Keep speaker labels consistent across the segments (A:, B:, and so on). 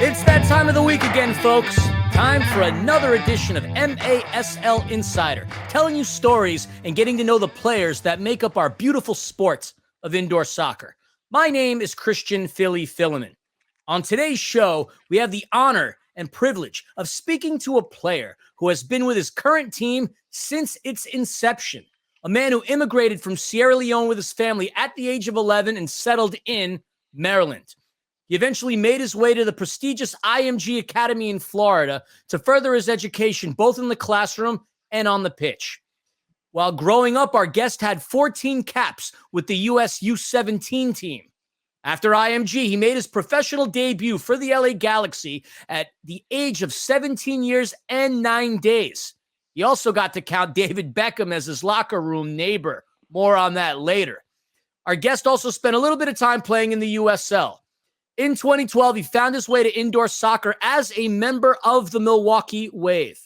A: It's that time of the week again, folks. Time for another edition of MASL Insider, telling you stories and getting to know the players that make up our beautiful sport of indoor soccer. My name is Christian Philly Filliman. On today's show, we have the honor and privilege of speaking to a player who has been with his current team since its inception, a man who immigrated from Sierra Leone with his family at the age of 11 and settled in Maryland. He eventually made his way to the prestigious IMG Academy in Florida to further his education both in the classroom and on the pitch. While growing up, our guest had 14 caps with the U.S. U17 team. After IMG, he made his professional debut for the LA Galaxy at the age of 17 years and 9 days. He also got to count David Beckham as his locker room neighbor. More on that later. Our guest also spent a little bit of time playing in the USL. In 2012, he found his way to indoor soccer as a member of the Milwaukee Wave.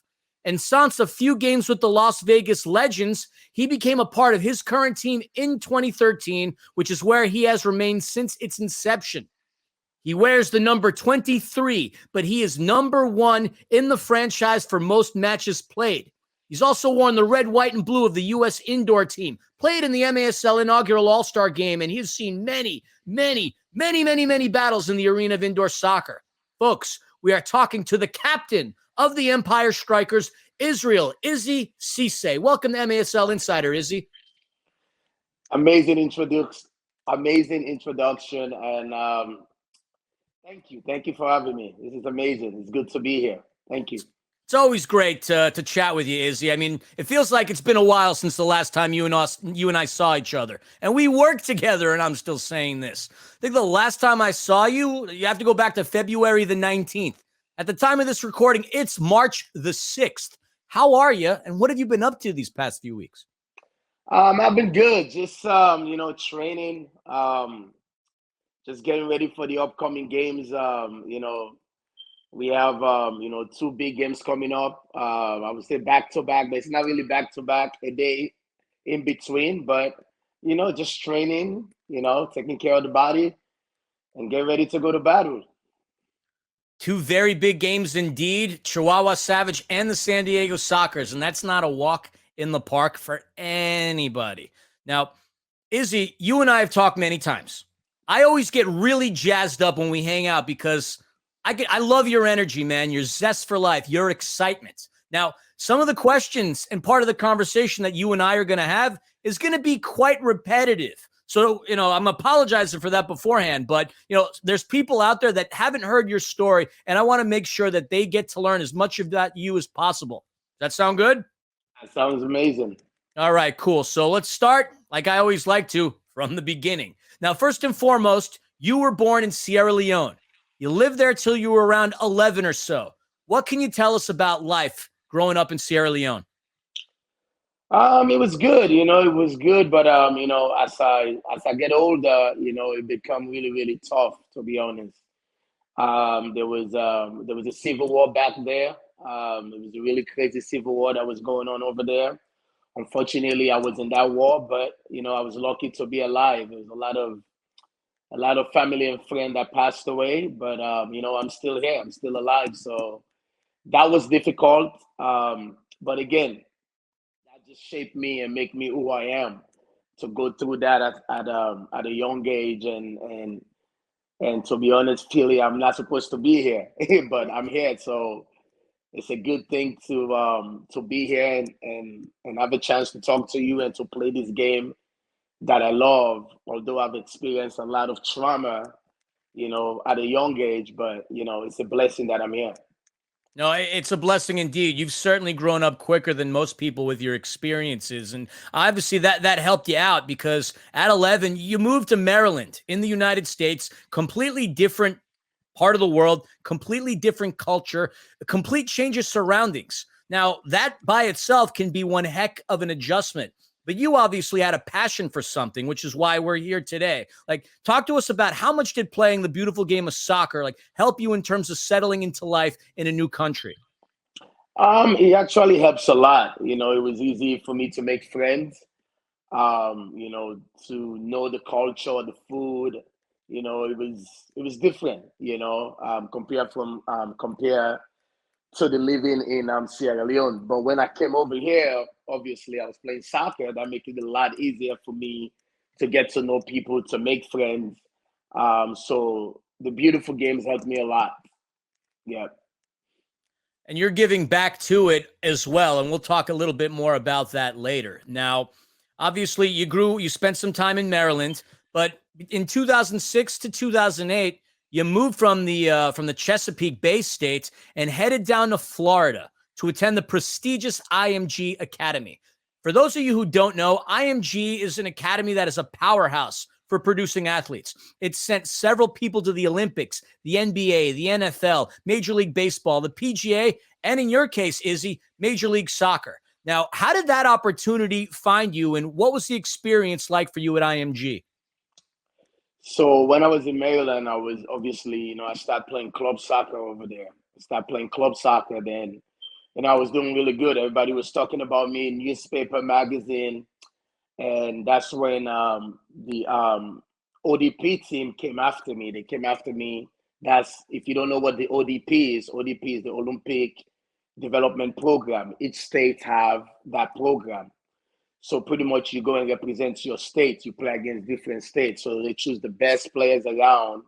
A: And since a few games with the Las Vegas Legends, he became a part of his current team in 2013, which is where he has remained since its inception. He wears the number 23, but he is number 1 in the franchise for most matches played. He's also worn the red, white, and blue of the U.S. indoor team, played in the MASL inaugural All-Star game, and he's seen many battles in the arena of indoor soccer. Folks, we are talking to the captain of the Empire Strykers, Israel Sesay. Welcome to MASL Insider, Izzy.
B: Amazing introduction, and thank you for having me. This is amazing. It's good to be here. Thank you.
A: It's always great to chat with you, Izzy. I mean, it feels like it's been a while since the last time you and I saw each other. And we worked together, and I'm still saying this. I think the last time I saw you, you have to go back to February the 19th. At the time of this recording, it's March the 6th. How are you, and what have you been up to these past few weeks?
B: I've been good. Just, training, just getting ready for the upcoming games. We have, 2 big games coming up. I would say back-to-back, but it's not really back-to-back, a day in between. But, just training, taking care of the body and get ready to go to battle.
A: 2 very big games indeed, Chihuahua Savage and the San Diego Sockers, and that's not a walk in the park for anybody. Now, Izzy, you and I have talked many times. I always get really jazzed up when we hang out because I love your energy, man, your zest for life, your excitement. Now, some of the questions and part of the conversation that you and I are going to have is going to be quite repetitive. So, I'm apologizing for that beforehand, but, there's people out there that haven't heard your story, and I want to make sure that they get to learn as much of that you as possible. Does that sound good?
B: That sounds amazing.
A: All right, cool. So let's start, like I always like to, from the beginning. Now, first and foremost, you were born in Sierra Leone. You lived there till you were around 11 or so. What can you tell us about life growing up in Sierra Leone?
B: It was good, it was good. But, as I get older, it become really, really tough, to be honest. There was a civil war back there. It was a really crazy civil war that was going on over there. Unfortunately, I was in that war, but, I was lucky to be alive. There was a lot of family and friends that passed away, but I'm still here. I'm still alive. So that was difficult. But again, that just shaped me and make me who I am. To go through that at a young age, and to be honest, Philly, I'm not supposed to be here, but I'm here. So it's a good thing to be here and have a chance to talk to you and to play this game that I love, although I've experienced a lot of trauma, at a young age, but, it's a blessing that I'm here.
A: No, it's a blessing indeed. You've certainly grown up quicker than most people with your experiences. And obviously that helped you out because at 11, you moved to Maryland in the United States, completely different part of the world, completely different culture, a complete change of surroundings. Now, that by itself can be one heck of an adjustment. But you obviously had a passion for something, which is why we're here today. Like, talk to us about how much did playing the beautiful game of soccer, help you in terms of settling into life in a new country?
B: It actually helps a lot. It was easy for me to make friends, to know the culture, the food, it was different, compare to the living in Sierra Leone. But when I came over here, obviously I was playing soccer. That made it a lot easier for me to get to know people, to make friends. So the beautiful games helped me a lot. Yeah.
A: And you're giving back to it as well. And we'll talk a little bit more about that later. Now, obviously, you spent some time in Maryland, but in 2006 to 2008, you moved from the Chesapeake Bay State and headed down to Florida to attend the prestigious IMG Academy. For those of you who don't know, IMG is an academy that is a powerhouse for producing athletes. It's sent several people to the Olympics, the NBA, the NFL, Major League Baseball, the PGA, and in your case, Izzy, Major League Soccer. Now, how did that opportunity find you, and what was the experience like for you at IMG?
B: So when I was in Maryland, I was obviously, I started playing club soccer over there. I started playing club soccer then, and I was doing really good. Everybody was talking about me in newspaper, magazine, and that's when the ODP team came after me. They came after me. That's, if you don't know what the ODP is the Olympic Development Program. Each state have that program. So pretty much you go and represent your state. You play against different states. So they choose the best players around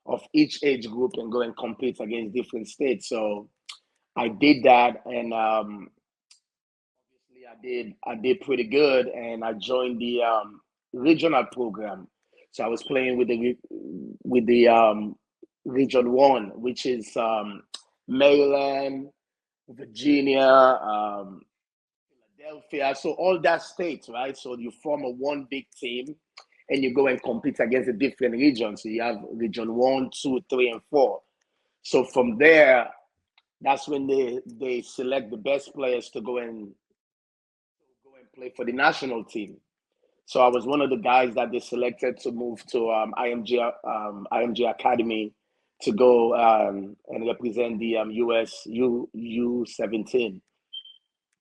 B: of each age group and go and compete against different states. So I did that, and I did pretty good, and I joined the regional program. So I was playing with the Region One, which is Maryland, Virginia, Philadelphia. So all that states, right? So you form a one big team, and you go and compete against the different regions. So you have Region One, Two, Three, and Four. So from there, that's when they select the best players to go and play for the national team. So I was one of the guys that they selected to move to IMG Academy to go and represent the US U17.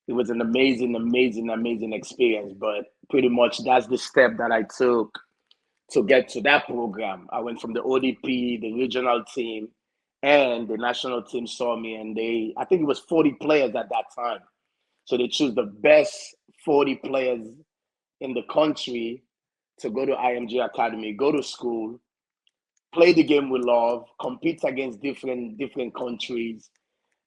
B: It was an amazing, amazing, amazing experience. But pretty much that's the step that I took to get to that program. I went from the ODP, the regional team, and the national team saw me, and I think it was 40 players at that time. So they choose the best 40 players in the country to go to IMG Academy, go to school, play the game we love, compete against different countries,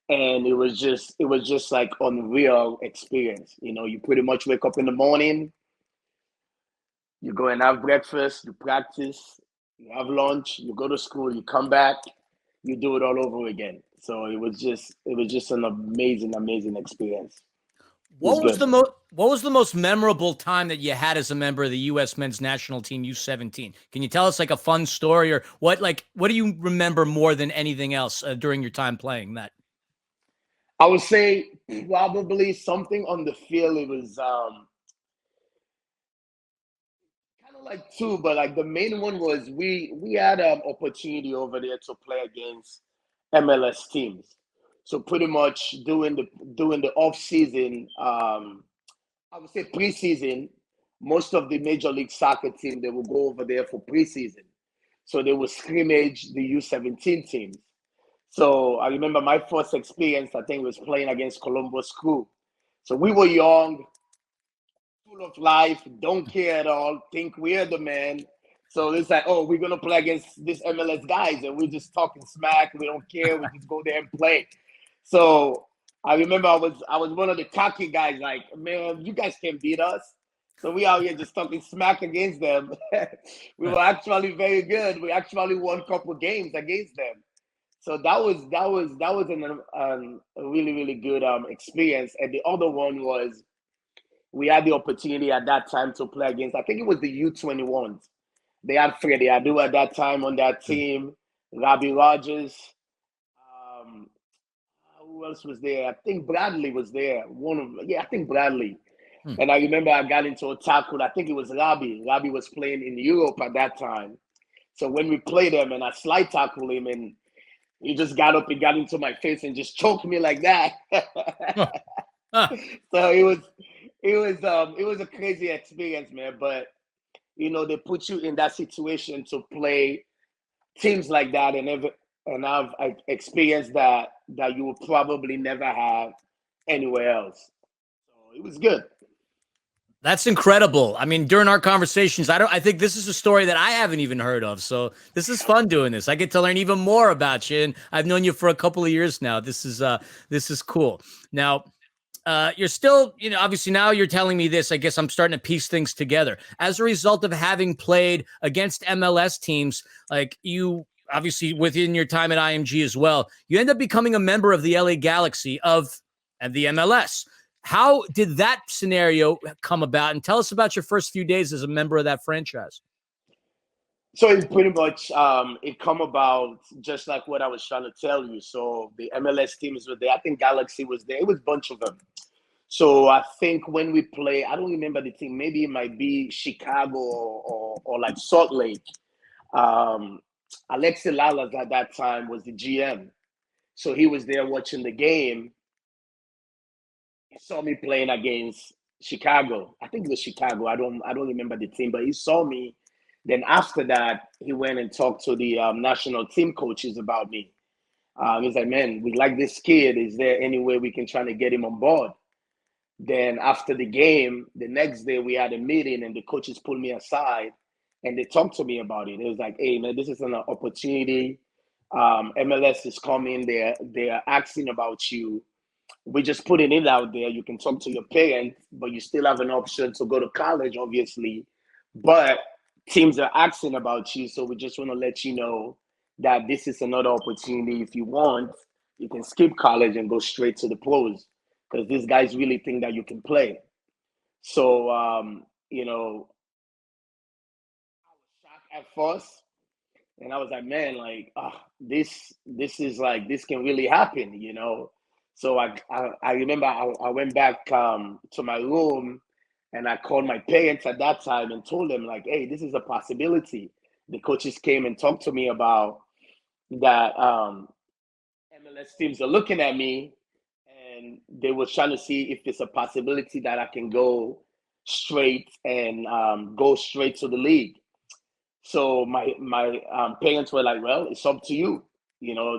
B: and it was just like unreal experience. You pretty much wake up in the morning, you go and have breakfast, you practice, you have lunch, you go to school, you come back, you do it all over again. So it was just an amazing, amazing experience. It was good.
A: What was the most memorable time that you had as a member of the U.S. Men's National Team U17? Can you tell us like a fun story, or what do you remember more than anything else during your time playing that?
B: I would say probably something on the field. It was kind of like two, but like the main one was we had an opportunity over there to play against MLS teams. So pretty much doing the off season, I would say preseason. Most of the Major League Soccer team, they will go over there for preseason. So they will scrimmage the U17 teams. So I remember my first experience, I think, was playing against Columbus Crew. So we were young, full of life, don't care at all, think we're the man. So it's like, oh, we're gonna play against these MLS guys, and we're just talking smack. We don't care. We just go there and play. So I remember I was one of the cocky guys. Like, man, you guys can't beat us. So we out here just talking smack against them. We were actually very good. We actually won a couple games against them. So that was a really really good experience. And the other one was we had the opportunity at that time to play against, I think it was the U21s. They had Freddie Adu at that time on that team, Robbie Rogers. Um, who else was there? I think Bradley was there. I think Bradley.
A: Hmm.
B: And I remember I got into a tackle. I think it was Robbie. Robbie was playing in Europe at that time. So when we played him and I slide tackled him, and he just got up and got into my face and just choked me like that.
A: Huh. Huh.
B: So it was a crazy experience, man. But they put you in that situation to play teams like that, and I experienced that you will probably never have anywhere else. So it was good.
A: That's incredible. I mean, during our conversations, I think this is a story that I haven't even heard of. So this is fun doing this. I get to learn even more about you, and I've known you for a couple of years now. This is cool. Now, you're still, obviously now you're telling me this. I guess I'm starting to piece things together. As a result of having played against MLS teams, like you, obviously within your time at IMG as well, you end up becoming a member of the LA Galaxy and the MLS. How did that scenario come about? And tell us about your first few days as a member of that franchise.
B: So it's pretty much it come about just like what I was trying to tell you. So the MLS teams were there. I think Galaxy was there. It was a bunch of them. So I think when we play, I don't remember the team. Maybe it might be Chicago or like Salt Lake. Alexi Lalas at that time was the GM. So he was there watching the game. He saw me playing against Chicago. I think it was Chicago. I don't remember the team, but he saw me. Then after that, he went and talked to the national team coaches about me. He's like, man, we like this kid. Is there any way we can try to get him on board? Then after the game, the next day we had a meeting and the coaches pulled me aside and they talked to me about it. It was like, hey man, this is an opportunity. MLS is coming. They're asking about you. We're just putting it out there. You can talk to your parents, but you still have an option to go to college, obviously. But teams are asking about you, so we just want to let you know that this is another opportunity. If you want, you can skip college and go straight to the pros because these guys really think that you can play. So, I was shocked at first, and I was like, man, like, this is like this can really happen. So I remember I went back to my room and I called my parents at that time and told them like, hey, this is a possibility. The coaches came and talked to me about that. MLS teams are looking at me and they were trying to see if it's a possibility that I can go straight and go straight to the league. So my parents were like, well, it's up to you.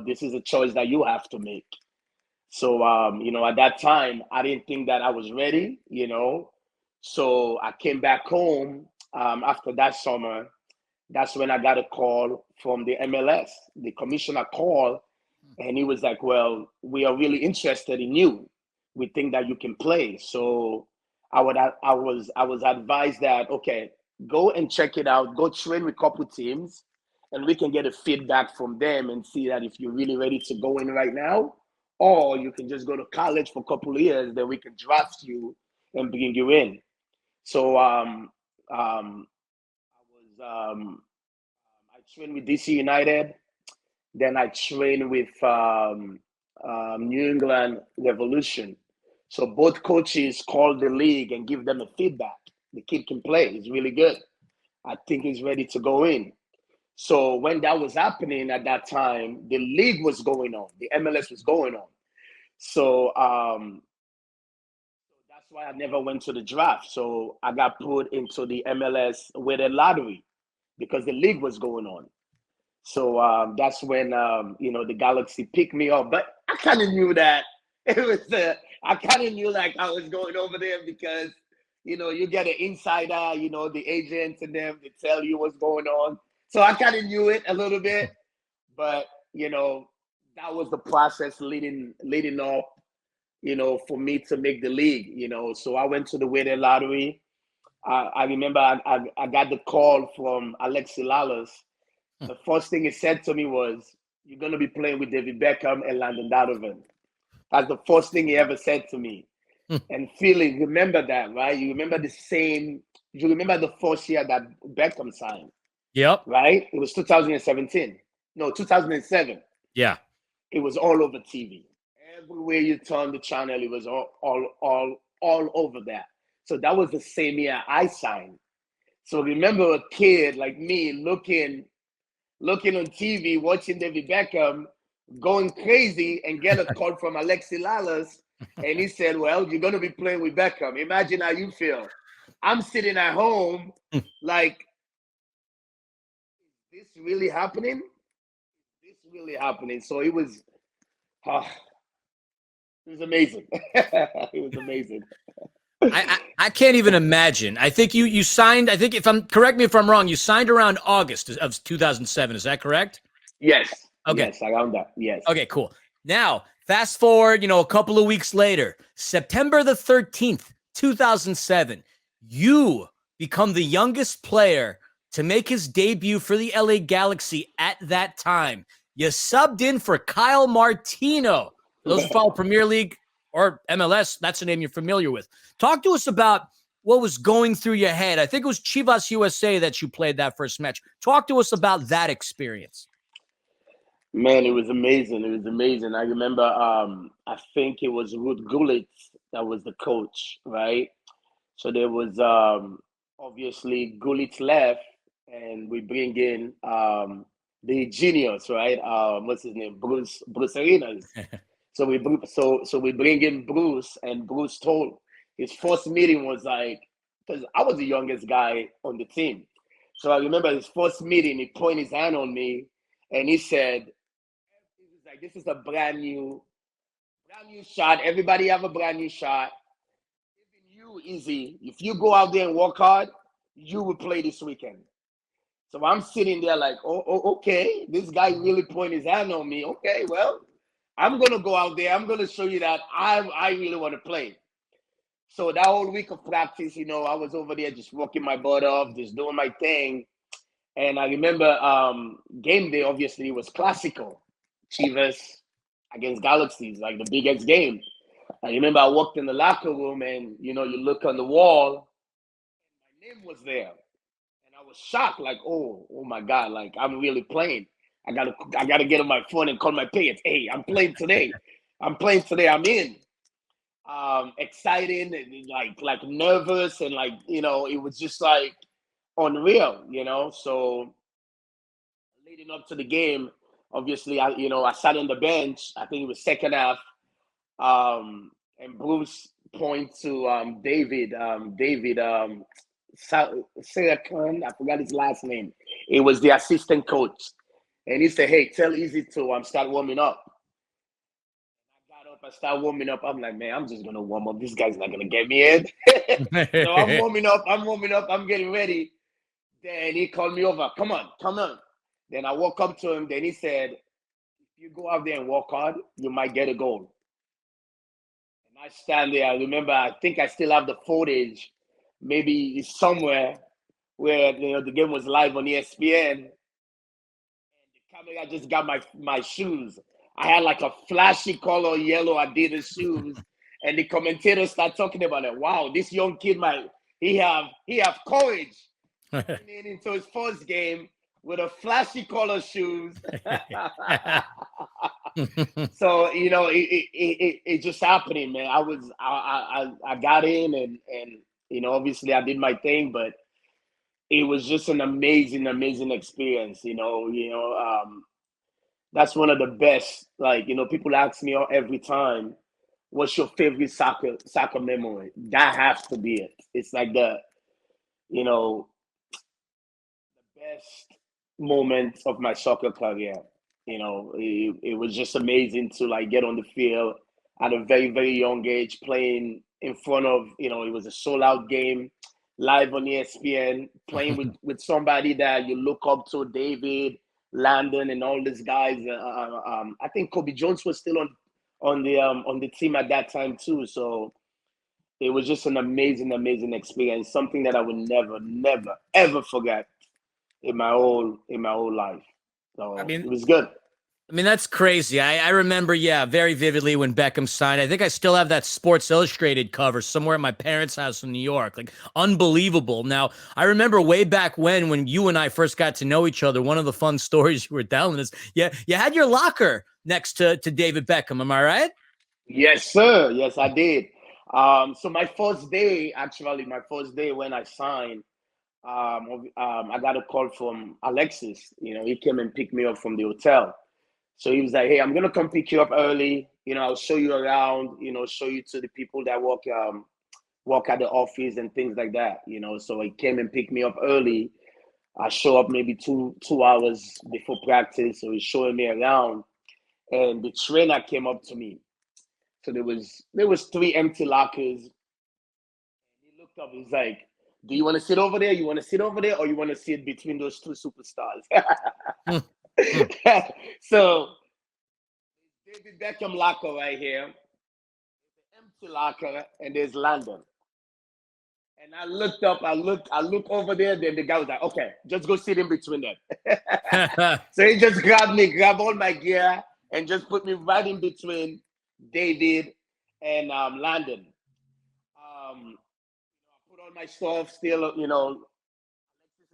B: This is a choice that you have to make. So at that time, I didn't think that I was ready. So I came back home after that summer. That's when I got a call from the MLS. The commissioner called and he was like, well, we are really interested in you. We think that you can play. So I was advised that, okay, go and check it out, go train with a couple teams, and we can get a feedback from them and see that if you're really ready to go in right now, or you can just go to college for a couple of years, then we can draft you and bring you in. So I was I trained with DC United. Then I trained with New England Revolution. So both coaches called the league and give them a feedback. The kid can play. He's really good. I think he's ready to go in. So when that was happening at that time, the league was going on. The MLS was going on. So that's why I never went to the draft. So I got put into the MLS with a lottery because the league was going on. So that's when the Galaxy picked me up. But I kind of knew that it was. I kind of knew like I was going over there because you get an insider. The agents and them they tell you what's going on. So I kind of knew it a little bit, but that was the process leading up. For me to make the league. So I went to the weighted lottery. I remember I got the call from Alexi Lalas. The first thing he said to me was, "You're gonna be playing with David Beckham and Landon Donovan." That's the first thing he ever said to me. And feeling, remember that, right? You remember the first year that Beckham signed,
A: Yep.
B: right? It was 2017. No, 2007.
A: Yeah.
B: It was all over TV. Everywhere you turn the channel, it was all over that. So that was the same year I signed. So remember a kid like me looking on TV, watching David Beckham, going crazy, and get a call from Alexi Lalas, and he said, "Well, you're going to be playing with Beckham." Imagine how you feel. I'm sitting at home, like, is this really happening? really happening. So uh, it was amazing. It was amazing.
A: I can't even imagine. I think you signed. I think if I'm correct me if I'm wrong, you signed around August of 2007. Is that correct?
B: Yes,
A: Okay.
B: yes, around that. Yes.
A: Okay. Cool. Now fast forward. A couple of weeks later, September the 13th, 2007. You become the youngest player to make his debut for the LA Galaxy at that time. You subbed in for Kyle Martino. For those who follow Premier League or MLS, that's a name you're familiar with. Talk to us about what was going through your head. I think it was Chivas USA that you played that first match. Talk to us about that experience.
B: Man, it was amazing. It was amazing. I remember, I think it was Ruth Gullit that was the coach, right? So there was obviously Gullit left, and we bring in the genius, right? What's his name? Bruce Arenas. So we bring in Bruce, and Bruce told his first meeting was like, because I was the youngest guy on the team. So I remember his first meeting, he pointed his hand on me, and he said, like, this is a brand new shot. Everybody have a brand new shot. Even you, Easy, if you go out there and work hard, you will play this weekend. So I'm sitting there like, okay, this guy really pointed his hand on me. Okay, well, I'm gonna go out there. I'm gonna show you that I really want to play. So that whole week of practice, I was over there just working my butt off, just doing my thing. And I remember game day, obviously, it was Classico. Chivas against Galaxies, like the biggest game. I remember I walked in the locker room and, you look on the wall, my name was there. And I was shocked, like, oh my God, like I'm really playing. I gotta get on my phone and call my parents. Hey, I'm playing today. I'm playing today. I'm in. Excited and like nervous and like, it was just like unreal, So leading up to the game, obviously I sat on the bench. I think it was second half. And Bruce points to David Sayakhan, I forgot his last name. It was the assistant coach. And he said, hey, tell Easy to start warming up. I got up, I start warming up. I'm like, man, I'm just gonna warm up. This guy's not gonna get me in. So I'm warming up, I'm getting ready. Then he called me over. Come on. Then I walk up to him, then he said, if you go out there and work hard, you might get a goal. I stand there. I remember, I think I still have the footage, maybe somewhere where the game was live on ESPN. And the camera just got my shoes. I had like a flashy color yellow Adidas shoes, and the commentators start talking about it. Wow, this young kid he have courage coming into his first game with a flashy color shoes. So it just happening, man. I got in and obviously I did my thing, but it was just an amazing experience. That's one of the best. Like people ask me every time, "What's your favorite soccer memory?" That has to be it. It's like the best moment of my soccer career. It was just amazing to like get on the field at a very young age, playing in front of it was a sold out game, live on ESPN, playing with somebody that you look up to, David, Landon, and all these guys. I think Kobe Jones was still on the team at that time too. So it was just an amazing experience, something that I would never ever forget in my whole life. So it was good.
A: I mean, that's crazy. I remember, very vividly when Beckham signed. I think I still have that Sports Illustrated cover somewhere at my parents' house in New York. Like, unbelievable. Now, I remember way back when you and I first got to know each other, one of the fun stories you were telling us, you had your locker next to David Beckham. Am I right?
B: Yes, sir. Yes, I did. So my first day when I signed, I got a call from Alexis. He came and picked me up from the hotel. So he was like, "Hey, I'm gonna come pick you up early. I'll show you around. Show you to the people that work at the office and things like that. So he came and picked me up early. I show up maybe two hours before practice, so he's showing me around. And the trainer came up to me. So there was three empty lockers. He looked up. He's like, "Do you want to sit over there? You want to sit over there, or you want to sit between those two superstars?"
A: Hmm. Hmm.
B: So David Beckham locker right here, empty locker, and there's London. And I looked up, I look over there, then the guy was like, "Okay, just go sit in between them." So he just grabbed all my gear, and just put me right in between David and London. I put all my stuff still, Alexis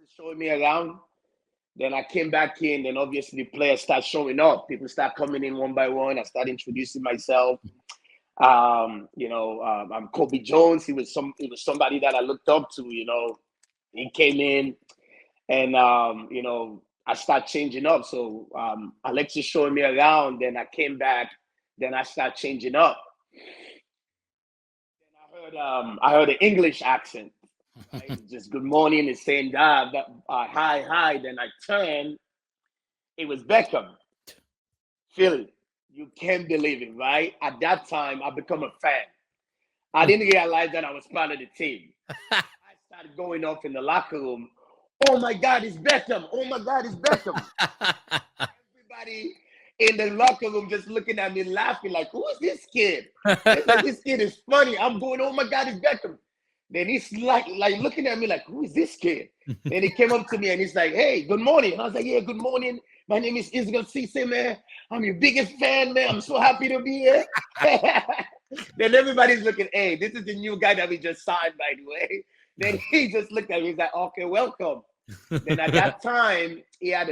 B: is showing me around. Then I came back in, then obviously players start showing up. People start coming in one by one. I start introducing myself. I'm Kobe Jones. He was somebody that I looked up to. He came in, and I start changing up. So Alexis showing me around. Then I came back. Then I start changing up. Then I heard an English accent. Right? Just good morning, and saying hi, hi. Then I turned. It was Beckham. Philly. You can't believe it, right? At that time, I become a fan. I didn't realize that I was part of the team. I started going off in the locker room. Oh my God, it's Beckham. Oh my God, it's Beckham. Everybody in the locker room just looking at me laughing like, who is this kid? It's like, this kid is funny. I'm going, oh my God, it's Beckham. Then he's like looking at me like, who is this kid? Then he came up to me and he's like, hey, good morning. And I was like, yeah, good morning. My name is Israel Sesay, man. I'm your biggest fan, man. I'm so happy to be here. Then everybody's looking, hey, this is the new guy that we just signed, by the way. Then he just looked at me. He's like, okay, welcome. Then at that time, he had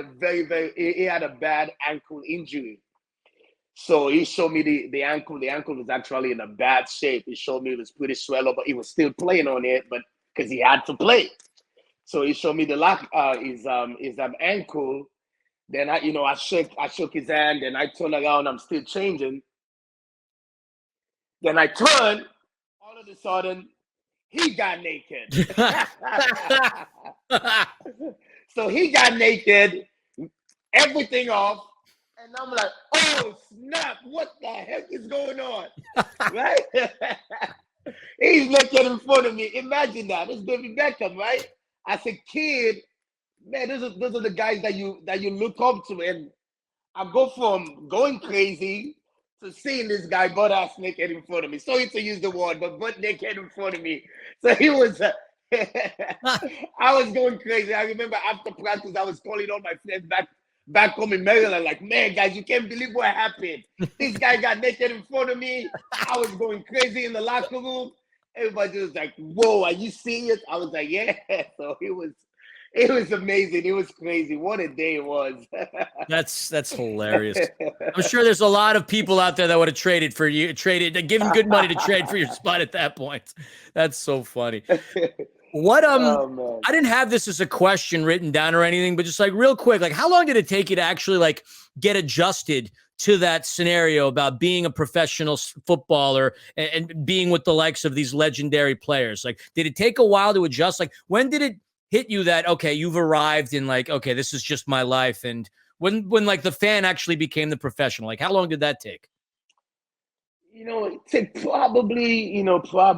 B: he had a bad ankle injury. So he showed me the ankle. The ankle was actually in a bad shape. He showed me it was pretty swelled, but he was still playing on it, but because he had to play. So he showed me his ankle. Then I shook his hand. Then I turned around. I'm still changing. Then I turned. All of a sudden, he got naked. So he got naked, everything off, and I'm like, oh snap! What the heck is going on? Right? He's naked in front of me. Imagine that. It's David Beckham, right? As a kid, man, those are the guys that you look up to, and I go from going crazy to seeing this guy butt ass naked in front of me. Sorry to use the word, but butt naked in front of me. So he was. I was going crazy. I remember after practice, I was calling all my friends back home in Maryland, like, man, guys, you can't believe what happened. This guy got naked in front of me. I was going crazy in the locker room. Everybody was like, whoa, are you serious? I was like, yeah. So it was amazing. It was crazy. What a day it was.
A: That's hilarious. I'm sure there's a lot of people out there that would have given good money to trade for your spot at that point. That's so funny. What
B: Oh,
A: I didn't have this as a question written down or anything, but just like real quick, like how long did it take you to actually like get adjusted to that scenario about being a professional footballer and being with the likes of these legendary players? Like, did it take a while to adjust? Like, when did it hit you that, okay, you've arrived in like, okay, this is just my life? And when like the fan actually became the professional, like how long did that take?
B: It took probably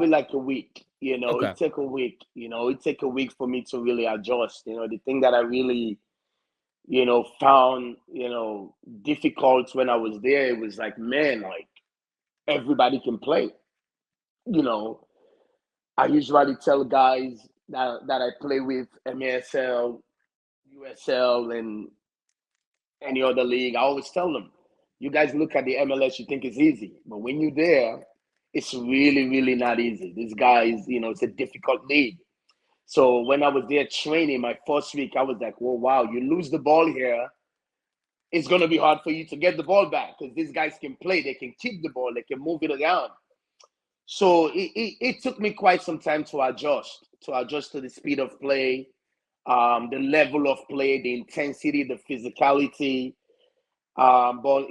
B: like a week.
A: Okay.
B: It took a week. It took a week for me to really adjust. The thing that I really, found, difficult when I was there, it was like, man, like everybody can play. You know, I usually tell guys that I play with MASL, USL, and any other league. I always tell them, you guys look at the MLS, you think it's easy, but when you're there, it's really, really not easy. These guys, it's a difficult league. So when I was there training my first week, I was like, "Whoa, wow! You lose the ball here, it's gonna be hard for you to get the ball back because these guys can play. They can keep the ball. They can move it around." So it took me quite some time to adjust to the speed of play, the level of play, the intensity, the physicality. But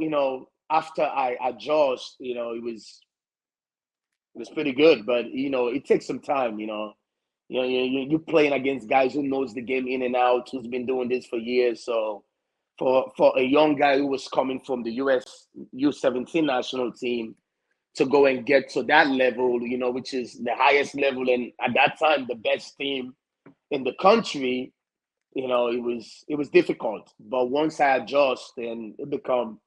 B: after I adjust, it was pretty good. But it takes some time. You're playing against guys who knows the game in and out, who's been doing this for years. So for a young guy who was coming from the US U17 national team to go and get to that level, which is the highest level and at that time the best team in the country, it was difficult. But once I adjust, then it become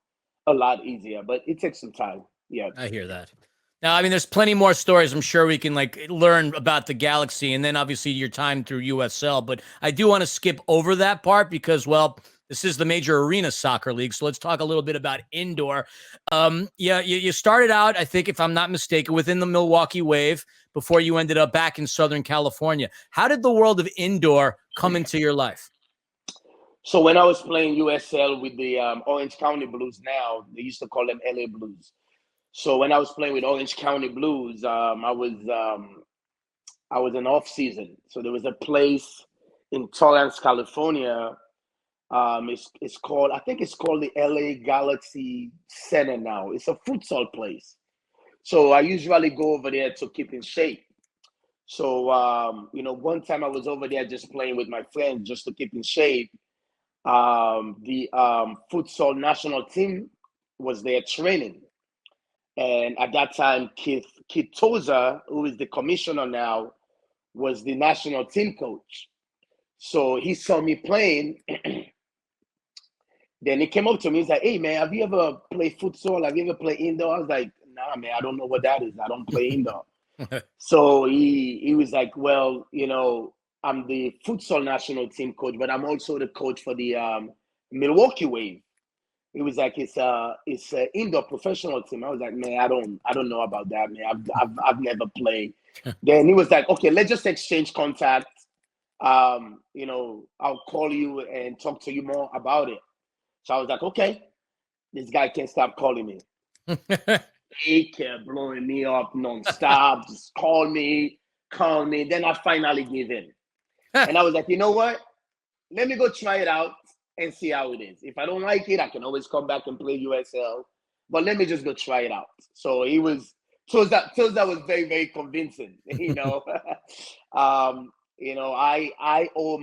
B: a lot easier. But it takes some time. Yeah.
A: I hear that. Now, I mean, there's plenty more stories I'm sure we can learn about the Galaxy and then obviously your time through USL. But I do want to skip over that part because, well, this is the major arena soccer league. So let's talk a little bit about indoor. Yeah, you started out, I think, if I'm not mistaken, within the Milwaukee Wave before you ended up back in Southern California. How did the world of indoor come into your life?
B: So when I was playing USL with the Orange County Blues, they used to call them LA Blues. So when I was playing with Orange County Blues, I was in off season. So there was a place in Torrance, California. It's called, I think it's called the LA Galaxy Center now. It's a futsal place. So I usually go over there to keep in shape. So one time I was over there just playing with my friends just to keep in shape. The futsal national team was there training. And at that time, Keith Tozer, who is the commissioner now, was the national team coach. So he saw me playing. Then he came up to me. He's like, "Hey, man, have you ever played futsal? Have you ever played indoor?" I was like, "Nah, man, I don't know what that is. I don't play indoor." So he was like, "Well, I'm the futsal national team coach, but I'm also the coach for the Milwaukee Wave." It was like it's an indoor professional team. I was like, "Man, I don't know about that, man. I've never played." Then he was like, "Okay, let's just exchange contact. I'll call you and talk to you more about it." So I was like, "Okay." This guy can't stop calling me. He kept blowing me up nonstop. Just call me. Then I finally gave in, and I was like, "You know what? Let me go try it out and see how it is. If I don't like it, I can always come back and play USL. But let me just go try it out." So he was that was very, very convincing. I owe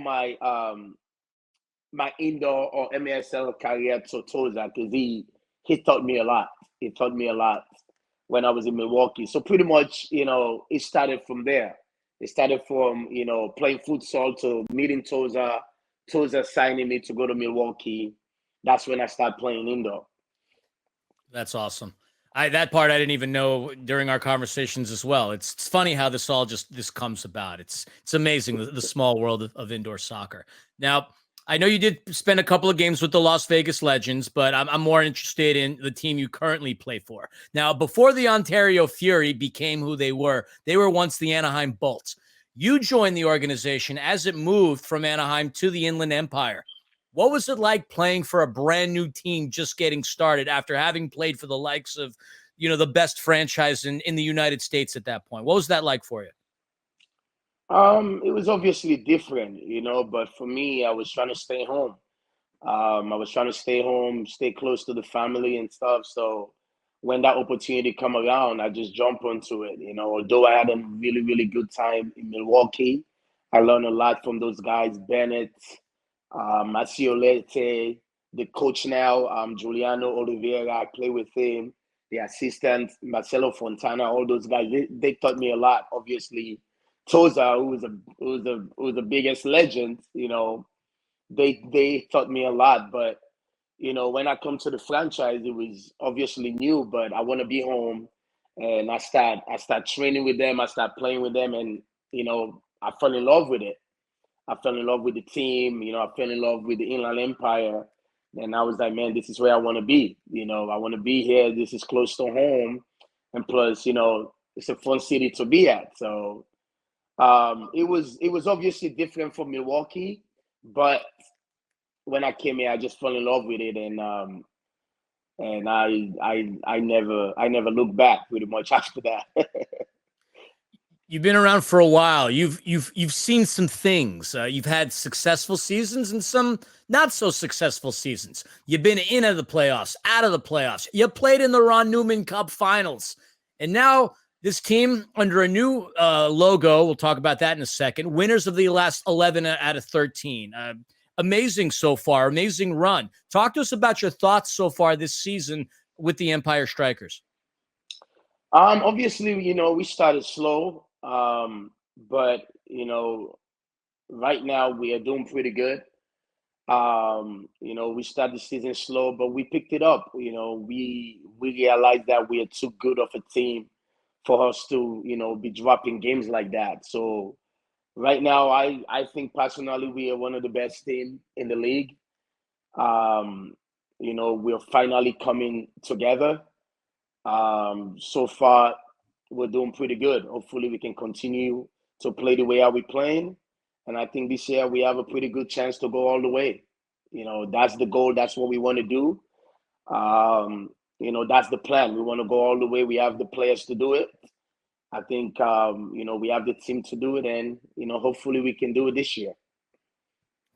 B: my indoor or MASL career to Toza because he taught me a lot. He taught me a lot when I was in Milwaukee. So pretty much, it started from there. It started from, playing futsal to meeting Toza signing me to go to Milwaukee. That's when I started playing indoor.
A: That's awesome. That part I didn't even know during our conversations as well. It's funny how this all this comes about. It's amazing the small world of indoor soccer. Now, I know you did spend a couple of games with the Las Vegas Legends, but I'm more interested in the team you currently play for. Now, before the Ontario Fury became who they were once the Anaheim Bolts. You joined the organization as it moved from Anaheim to the Inland Empire. What was it like playing for a brand new team just getting started after having played for the likes of, the best franchise in the United States at that point? What was that like for you?
B: It was obviously different, but for me, I was trying to stay home. I was trying to stay home, stay close to the family and stuff. So when that opportunity come around, I just jump onto it. Although I had a really, really good time in Milwaukee, I learned a lot from those guys, Bennett, Maciolete, the coach now, Giuliano Oliveira. I play with him. The assistant, Marcelo Fontana, all those guys. They taught me a lot. Obviously, Toza, who was the biggest legend. They taught me a lot. But when I come to the franchise, it was obviously new. But I want to be home, and I start training with them. I start playing with them, and I fell in love with it. I fell in love with the team. I fell in love with the Inland Empire. And I was like, man, this is where I want to be. I want to be here. This is close to home. And plus, it's a fun city to be at. So it was obviously different from Milwaukee. But when I came here, I just fell in love with it. And I never looked back pretty much after that.
A: You've been around for a while. You've seen some things. You've had successful seasons and some not so successful seasons. You've been in the playoffs, out of the playoffs. You played in the Ron Newman Cup Finals, and now This team under a new logo, we'll talk about that in a second. Winners of the last 11 out of 13. Amazing so far, amazing run. Talk to us about your thoughts so far this season with the Empire Strykers.
B: Obviously, we started slow, but right now we are doing pretty good. We started the season slow, but we picked it up. We realized that we are too good of a team for us to, be dropping games like that. So right now, I think personally we are one of the best team in the league. Um, we're finally coming together. So far, we're doing pretty good. Hopefully, we can continue to play the way how we're playing. And I think this year we have a pretty good chance to go all the way. That's the goal. That's what we want to do. That's the plan. We want to go all the way. We have the players to do it. I think, we have the team to do it. And, hopefully we can do it this year.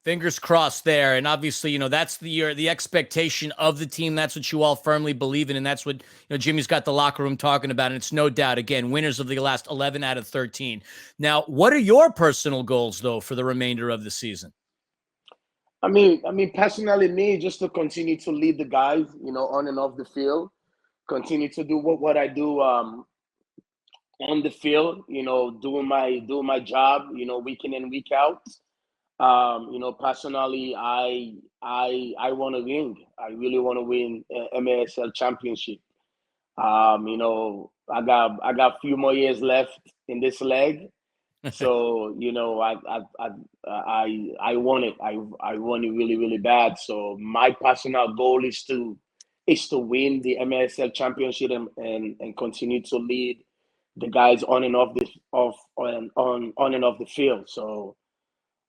A: Fingers crossed there. And obviously, that's the expectation of the team. That's what you all firmly believe in. And that's what, Jimmy's got the locker room talking about. And it's no doubt, again, winners of the last 11 out of 13. Now, what are your personal goals, though, for the remainder of the season?
B: I mean, personally, me, just to continue to lead the guys, on and off the field, continue to do what I do on the field, doing my job, week in and week out. Personally, I want to win. I really want to win MASL championship. I got a few more years left in this leg, so I want it. I want it really really bad. So my personal goal is to win the MASL championship and continue to lead the guys on and off on and off the field. So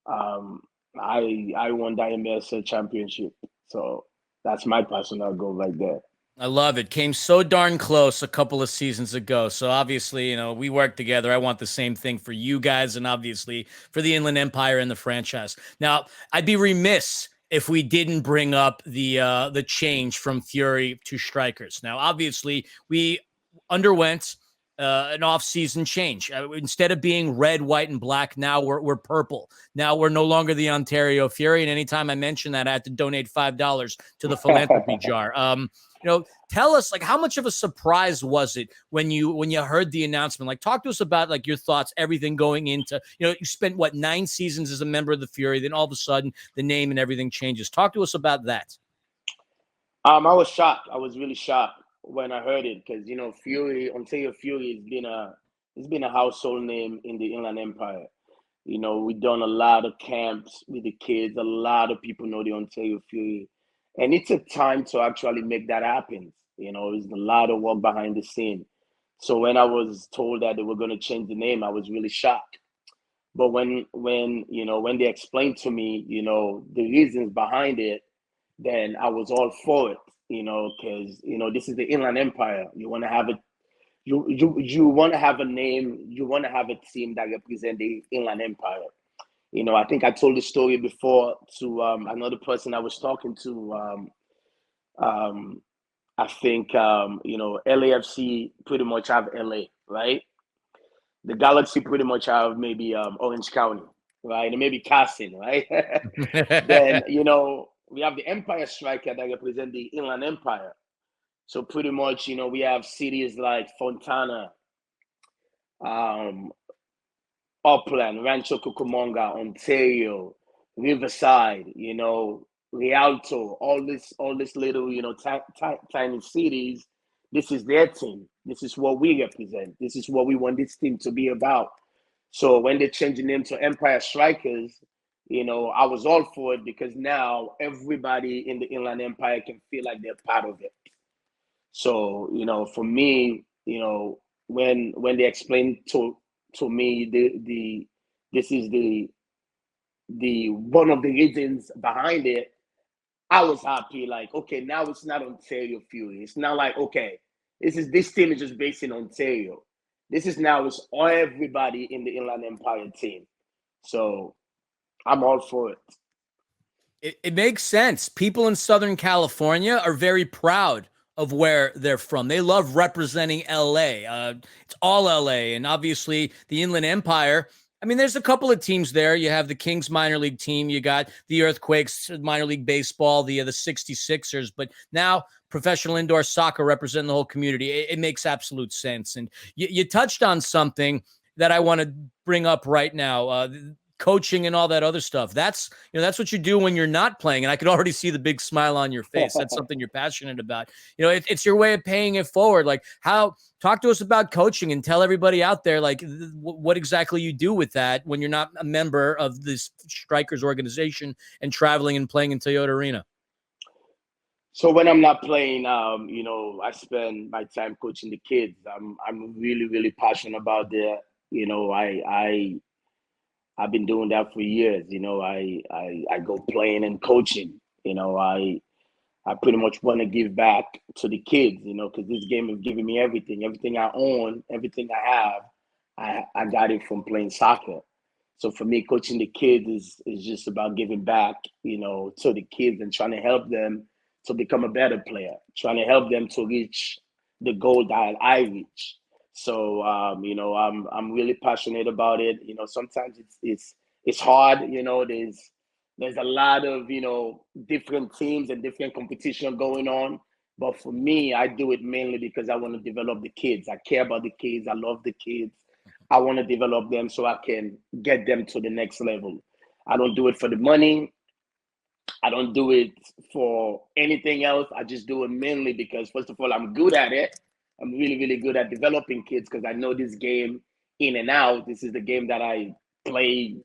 B: I won the MASL championship. So that's my personal goal right there.
A: I love it. Came so darn close a couple of seasons ago. So obviously, we work together. I want the same thing for you guys and obviously for the Inland Empire and the franchise. Now, I'd be remiss if we didn't bring up the change from Fury to Strikers. Now, obviously, we underwent an off-season change. Instead of being red, white, and black, now we're purple. Now we're no longer the Ontario Fury. And anytime I mention that, I have to donate $5 to the philanthropy jar. Tell us, how much of a surprise was it when you heard the announcement? Talk to us about your thoughts, everything going into, you spent 9 seasons as a member of the Fury, then all of a sudden the name and everything changes. Talk to us about that.
B: I was shocked. I was really shocked when I heard it because Ontario Fury has been a household name in the Inland Empire. We've done a lot of camps with the kids. A lot of people know the Ontario Fury. And it took time to actually make that happen. There's a lot of work behind the scene. So when I was told that they were going to change the name, I was really shocked. But when they explained to me, the reasons behind it, then I was all for it. Because this is the Inland Empire. You want to have it. You want to have a name. You want to have a team that represent the Inland Empire. I think I told the story before to another person I was talking to. I think LAFC pretty much have LA, right? The Galaxy pretty much have maybe Orange County, right? And maybe Cassin, right? Then we have the Empire Striker that represent the Inland Empire. So pretty much, we have cities like Fontana, Upland, Rancho Cucamonga, Ontario, Riverside, Rialto, all this little, tiny cities. This is their team. This is what we represent. This is what we want this team to be about. So when they changed the name to Empire Strykers, I was all for it because now everybody in the Inland Empire can feel like they're part of it. So, for me, when they explained to me this is the one of the reasons behind it, I was happy. Okay, now it's not Ontario Fury. It's not okay, this team is just based in Ontario. This is now it's everybody in the Inland Empire team. So I'm all for it.
A: It makes sense. People in Southern California are very proud of where they're from. They love representing LA. It's all LA. And obviously, the Inland Empire. I mean, there's a couple of teams there. You have the Kings minor league team. You got the Earthquakes minor league baseball, the 66ers. But now professional indoor soccer representing the whole community. It makes absolute sense. And you touched on something that I want to bring up right now. Coaching and all that other stuff. That's what you do when you're not playing. And I could already see the big smile on your face. That's something you're passionate about. It's your way of paying it forward. Like, talk to us about coaching and tell everybody out there, like, what exactly you do with that when you're not a member of this Strykers organization and traveling and playing in Toyota Arena.
B: So when I'm not playing, I spend my time coaching the kids. I'm really, really passionate about that. I've been doing that for years. I go playing and coaching. I pretty much want to give back to the kids, because this game has given me everything. Everything I own, everything I have, I got it from playing soccer. So for me, coaching the kids is just about giving back, to the kids and trying to help them to become a better player, trying to help them to reach the goal that I reach. So I'm really passionate about it. Sometimes it's hard. There's a lot of different teams and different competition going on. But for me, I do it mainly because I want to develop the kids. I care about the kids. I love the kids. I want to develop them so I can get them to the next level. I don't do it for the money. I don't do it for anything else. I just do it mainly because, first of all, I'm good at it. I'm really, really good at developing kids because I know this game in and out. This is the game that I play.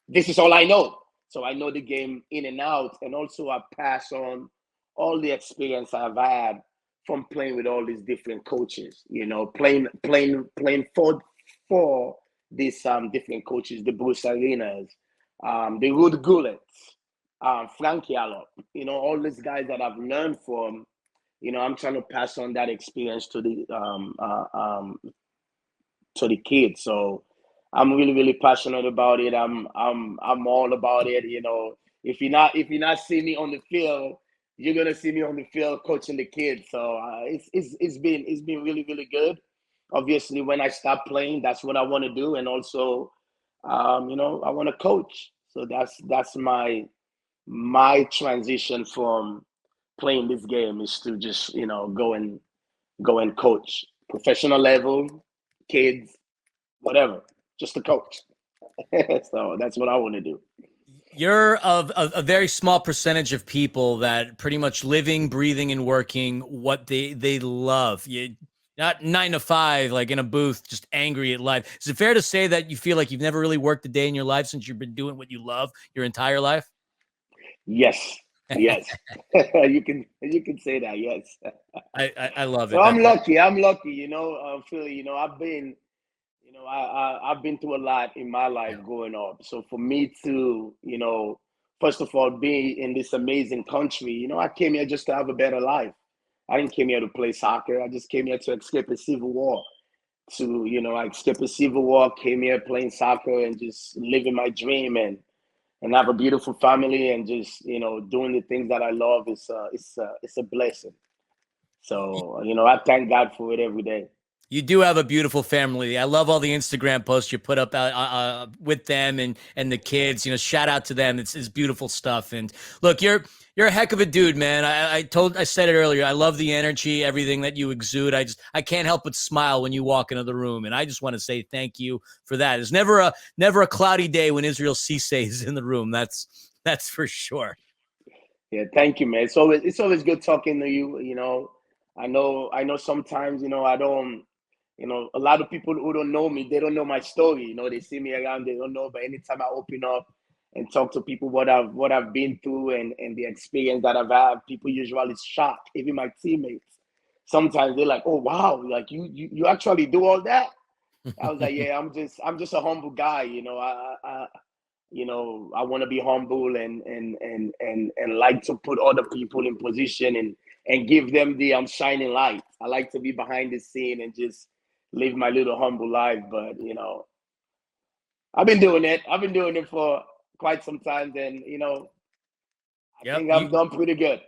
B: This is all I know. So I know the game in and out. And also I pass on all the experience I've had from playing with all these different coaches, playing for these different coaches, the Bruce Arenas, the Ruud Gullets, Frankie Allop, all these guys that I've learned from. I'm trying to pass on that experience to the kids. So I'm really, really passionate about it. I'm all about it. If you're not seeing me on the field, you're gonna see me on the field coaching the kids. So it's been really, really good. Obviously, when I stop playing, that's what I want to do, and also, I want to coach. So that's my transition from playing this game is to just go and coach professional level, kids, whatever, just to coach. So that's what I want to do.
A: You're of a very small percentage of people that pretty much living, breathing, and working what they love. You not 9 to 5, like in a booth, just angry at life. Is it fair to say that you feel like you've never really worked a day in your life since you've been doing what you love your entire life?
B: Yes. Yes. you can say that. Yes.
A: I love
B: So
A: it.
B: I'm lucky. Philly, I've been through a lot in my life growing up. So for me to, first of all, be in this amazing country, I came here just to have a better life. I didn't came here to play soccer. I just came here to escape a civil war. I escaped a civil war, came here playing soccer and just living my dream and have a beautiful family and just, doing the things that I love. It's a blessing. So, I thank God for it every day.
A: You do have a beautiful family. I love all the Instagram posts you put up with them and the kids. Shout out to them. It's beautiful stuff. And look, you're a heck of a dude, man. I said it earlier. I love the energy, everything that you exude. I can't help but smile when you walk into the room, and I just want to say thank you for that. There's never a cloudy day when Israel Sesay is in the room. That's for sure.
B: Yeah, thank you, man. It's always good talking to you. I know sometimes, I don't. A lot of people who don't know me, they don't know my story. They see me around, they don't know. But anytime I open up and talk to people what I've been through and the experience that I've had, people usually shocked. Even my teammates, sometimes they're like, "Oh wow, like you actually do all that?" I was like, "Yeah, I'm just a humble guy. I want to be humble and like to put other people in position and give them the shining light. I like to be behind the scene and just live my little humble life. But I've been doing it. I've been doing it for quite some time. And I think I've done pretty good.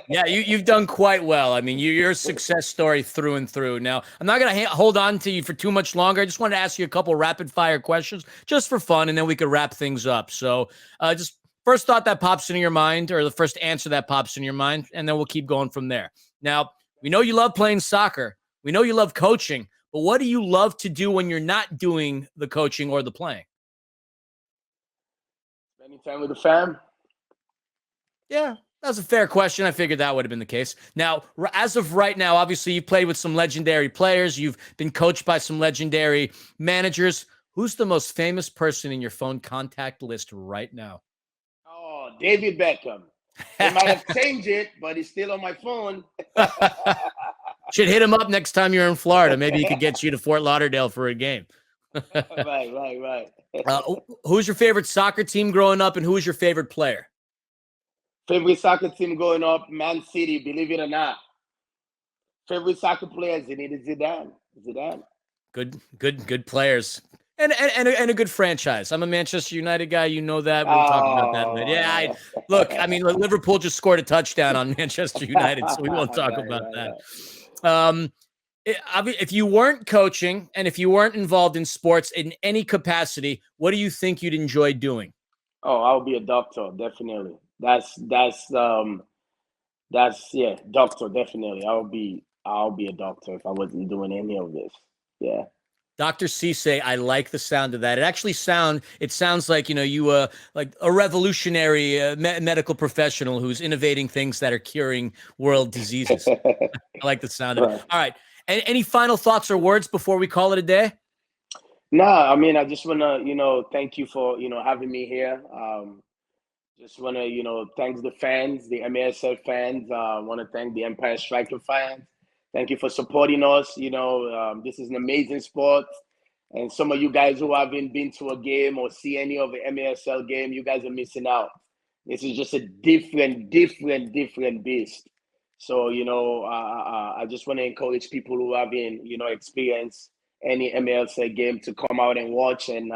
A: Yeah, you've done quite well. I mean, you're a success story through and through. Now, I'm not going to hold on to you for too much longer. I just wanted to ask you a couple rapid fire questions just for fun, and then we could wrap things up. So just first thought that pops into your mind, or the first answer that pops in your mind, and then we'll keep going from there. Now, we know you love playing soccer. We know you love coaching, but what do you love to do when you're not doing the coaching or the playing?
B: Spending time with the fam.
A: Yeah, that's a fair question. I figured that would have been the case. Now, as of right now, obviously you've played with some legendary players. You've been coached by some legendary managers. Who's the most famous person in your phone contact list right now?
B: Oh, David Beckham. They might have changed it, but it's still on my phone.
A: Should hit him up next time you're in Florida. Maybe he could get you to Fort Lauderdale for a game.
B: Right.
A: Who's your favorite soccer team growing up, and who's your favorite player?
B: Favorite soccer team growing up, Man City, believe it or not. Favorite soccer players, Zidane.
A: Good players. And a good franchise. I'm a Manchester United guy. You know that. We'll talk about that later. Yeah, look, I mean, Liverpool just scored a touchdown on Manchester United, so we won't talk about that. If you weren't coaching and if you weren't involved in sports in any capacity, what do you think you'd enjoy doing?
B: Oh, I'll be a doctor, definitely. That's doctor, definitely. I'll be a doctor if I wasn't doing any of this. Yeah.
A: Dr. Sesay, I like the sound of that. It sounds like, you like a revolutionary medical professional who's innovating things that are curing world diseases. I like the sound of it. All right. Any final thoughts or words before we call it a day?
B: No, I mean, I just want to, thank you for, having me here. Just want to, thank the fans, the MASL fans. I want to thank the Empire Strykers fans. Thank you for supporting us. This is an amazing sport. And some of you guys who haven't been to a game or see any of the MASL game, you guys are missing out. This is just a different beast. So, I just want to encourage people who haven't, experienced any MASL game to come out and watch. And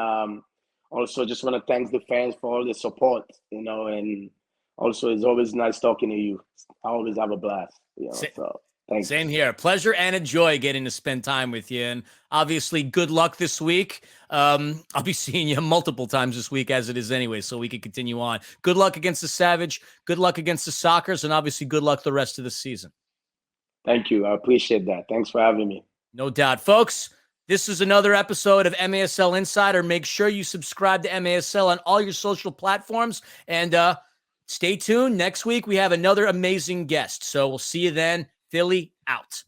B: also just want to thank the fans for all the support, and also it's always nice talking to you. I always have a blast, so thanks.
A: Same here. Pleasure and a joy getting to spend time with you. And obviously, good luck this week. I'll be seeing you multiple times this week as it is anyway, so we can continue on. Good luck against the Savage. Good luck against the Sockers. And obviously, good luck the rest of the season.
B: Thank you. I appreciate that. Thanks for having me.
A: No doubt. Folks, this is another episode of MASL Insider. Make sure you subscribe to MASL on all your social platforms. And stay tuned. Next week, we have another amazing guest. So we'll see you then. Philly out.